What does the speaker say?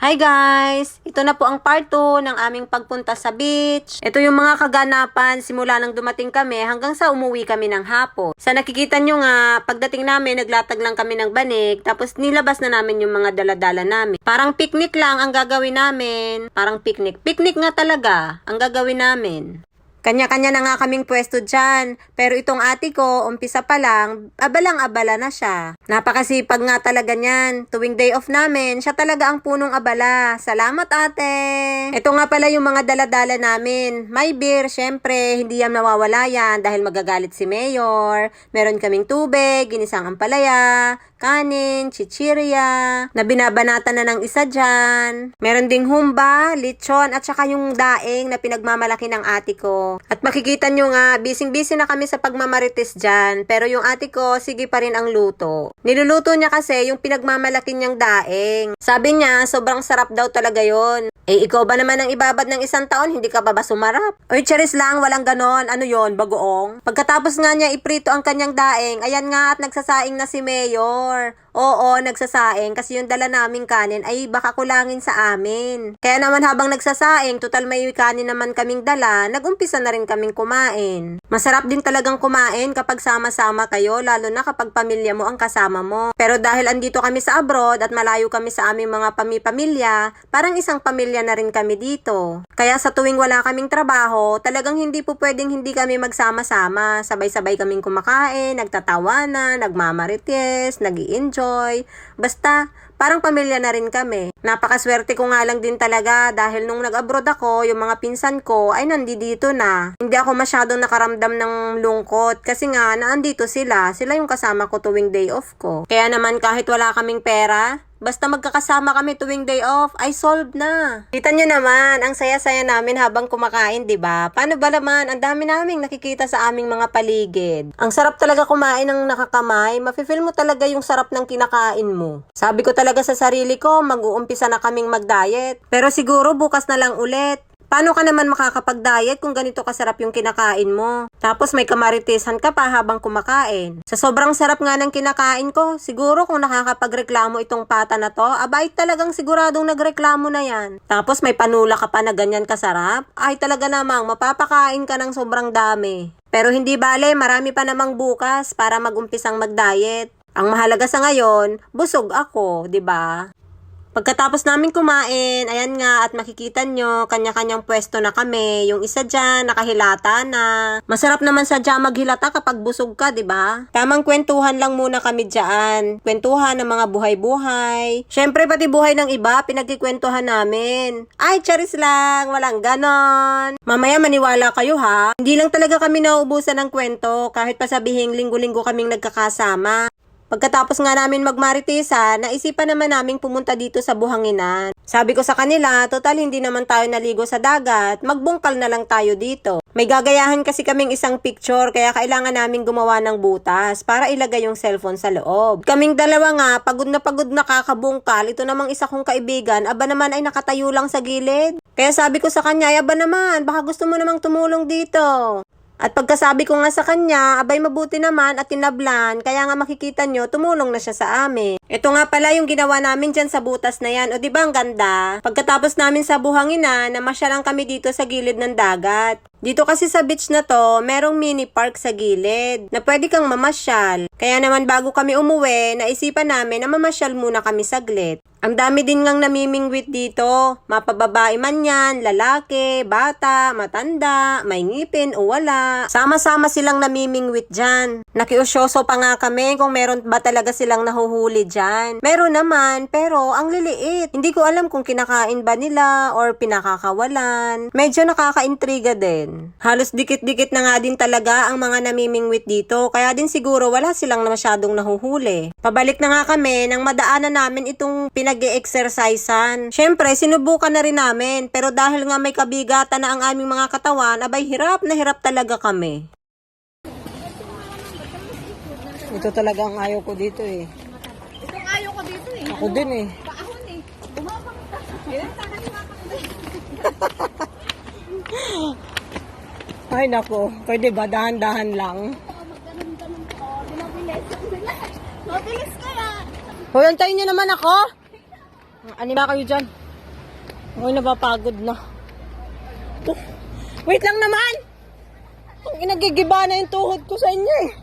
Hi guys! Ito na po ang part 2 ng aming pagpunta sa beach. Ito yung mga kaganapan simula nang dumating kami hanggang sa umuwi kami ng hapon. Sa nakikita nyo nga, pagdating namin, naglatag lang kami ng banig, tapos nilabas na namin yung mga daladala namin. Parang picnic lang ang gagawin namin. Parang picnic. Picnic nga talaga ang gagawin namin. Kanya-kanya na nga kaming pwesto dyan. Pero itong ate ko, umpisa pa lang, abalang-abala na siya. Napakasipag nga talaga niyan. Tuwing day off namin, siya talaga ang punong abala. Salamat ate! Ito nga pala yung mga daladala namin. May beer, syempre, hindi yan mawawala yan dahil magagalit si Mayor. Meron kaming tubig, ginisang ampalaya, kanin, chichirya, na binabanata na ng isa dyan. Meron ding humba, lechon, at saka yung daing na pinagmamalaki ng ate ko. At makikita nyo nga, busy-busy na kami sa pagmamarites dyan. Pero yung ate ko, sige pa rin ang luto. Niluluto niya kasi yung pinagmamalaki niyang daing. Sabi niya, sobrang sarap daw talaga yon. Eh, ikaw ba naman ang ibabad ng isang taon, hindi ka pa ba sumarap? Oy, charis lang, walang ganon. Ano yon, bagoong? Pagkatapos nga niya iprito ang kanyang daing, ayan nga at nagsasaing na si Mayor. Oo, nagsasaing kasi yung dala naming kanin ay baka kulangin sa amin. Kaya naman habang nagsasaing, total may kanin naman kaming dala, nagumpisa na rin kaming kumain. Masarap din talagang kumain kapag sama-sama kayo, lalo na kapag pamilya mo ang kasama mo. Pero dahil andito kami sa abroad at malayo kami sa aming mga pamilya, parang isang pamilya na rin kami dito. Kaya sa tuwing wala kaming trabaho, talagang hindi po pwedeng hindi kami magsama-sama. Sabay-sabay kaming kumakain, nagtatawanan, nagmamarites, nag-i-enjoy. Basta, parang pamilya na rin kami. Napakaswerte ko nga lang din talaga dahil nung nag-abroad ako, yung mga pinsan ko ay nandito na. Hindi ako masyadong nakaramdam ng lungkot kasi nga naandito sila. Sila yung kasama ko tuwing day off ko. Kaya naman kahit wala kaming pera, basta magkakasama kami tuwing day off, ay solved na. Kita nyo naman, ang saya-saya namin habang kumakain, di ba? Paano ba naman? Ang dami naming nakikita sa aming mga paligid. Ang sarap talaga kumain ng nakakamay. Mafe-feel mo talaga yung sarap ng kinakain mo. Sabi ko talaga sa sarili ko, mag-uumpisa na kaming mag-diet. Pero siguro bukas na lang ulit. Paano ka naman makakapag-diet kung ganito kasarap yung kinakain mo? Tapos may kamaritisan ka pa habang kumakain. Sa sobrang sarap nga ng kinakain ko, siguro kung nakakapagreklamo itong pata na to, abay talagang siguradong nagreklamo na yan. Tapos may panula ka pa na ganyan kasarap, ay talaga namang mapapakain ka ng sobrang dami. Pero hindi bale, marami pa namang bukas para mag-umpisang mag-diet. Ang mahalaga sa ngayon, busog ako, 'di ba? Pagkatapos namin kumain, ayan nga at makikita nyo, kanya-kanyang pwesto na kami. Yung isa dyan, nakahilata na. Masarap naman sadya maghilata kapag busog ka, 'di ba? Tamang kwentuhan lang muna kami dyan. Kwentuhan ng mga buhay-buhay. Syempre pati buhay ng iba, pinagkikwentuhan namin. Ay, charis lang, walang ganon. Mamaya maniwala kayo ha. Hindi lang talaga kami nauubusan ng kwento, kahit pa sabihing linggo-linggo kaming nagkakasama. Pagkatapos nga namin magmaritisa, naisipan naman naming pumunta dito sa Buhanginan. Sabi ko sa kanila, total hindi naman tayo naligo sa dagat, magbungkal na lang tayo dito. May gagayahan kasi kaming isang picture, kaya kailangan naming gumawa ng butas para ilagay yung cellphone sa loob. Kaming dalawa nga, pagod na kakabungkal, ito namang isa kong kaibigan, aba naman ay nakatayo lang sa gilid. Kaya sabi ko sa kanya, ay aba naman, baka gusto mo namang tumulong dito. At pagkasabi ko nga sa kanya, abay mabuti naman at tinablan, kaya nga makikita nyo, tumulong na siya sa amin. Ito nga pala yung ginawa namin dyan sa butas na yan, o diba ang ganda? Pagkatapos namin sa Buhanginan, namasyalan kami dito sa gilid ng dagat. Dito kasi sa beach na to, merong mini park sa gilid, na pwede kang mamasyal. Kaya naman bago kami umuwi, naisipan namin na mamasyal muna kami saglit. Ang dami din ngang namimingwit dito. Mapababae man yan, lalaki, bata, matanda, may ngipin o wala. Sama-sama silang namimingwit dyan. Nakiusyoso pa nga kami kung meron ba talaga silang nahuhuli dyan. Meron naman, pero ang liliit. Hindi ko alam kung kinakain ba nila or pinakakawalan. Medyo nakakaintriga din. Halos dikit-dikit na nga din talaga ang mga namimingwit dito. Kaya din siguro wala silang masyadong nahuhuli. Pabalik na nga kami nang madaanan namin itong nag-e-exercisean. Syempre, sinubukan na rin namin. Pero dahil nga may kabigatan na ang aming mga katawan, abay hirap na hirap talaga kami. Ito talaga ang ayaw ko dito eh. Itong ayaw ko dito eh. Ako din eh. Paahon eh. Bumabang ka. Kailan sana Ay nako, pwede ba dahan-dahan lang? magganun-ganun ko. Dinabilis. Mabilis kaya. Hoy, antayin niyo naman ako. Ano ba kayo dyan? Ako'y napapagod na. Wait lang naman! Ang inagigiba na yung tuhod ko sa inyo eh.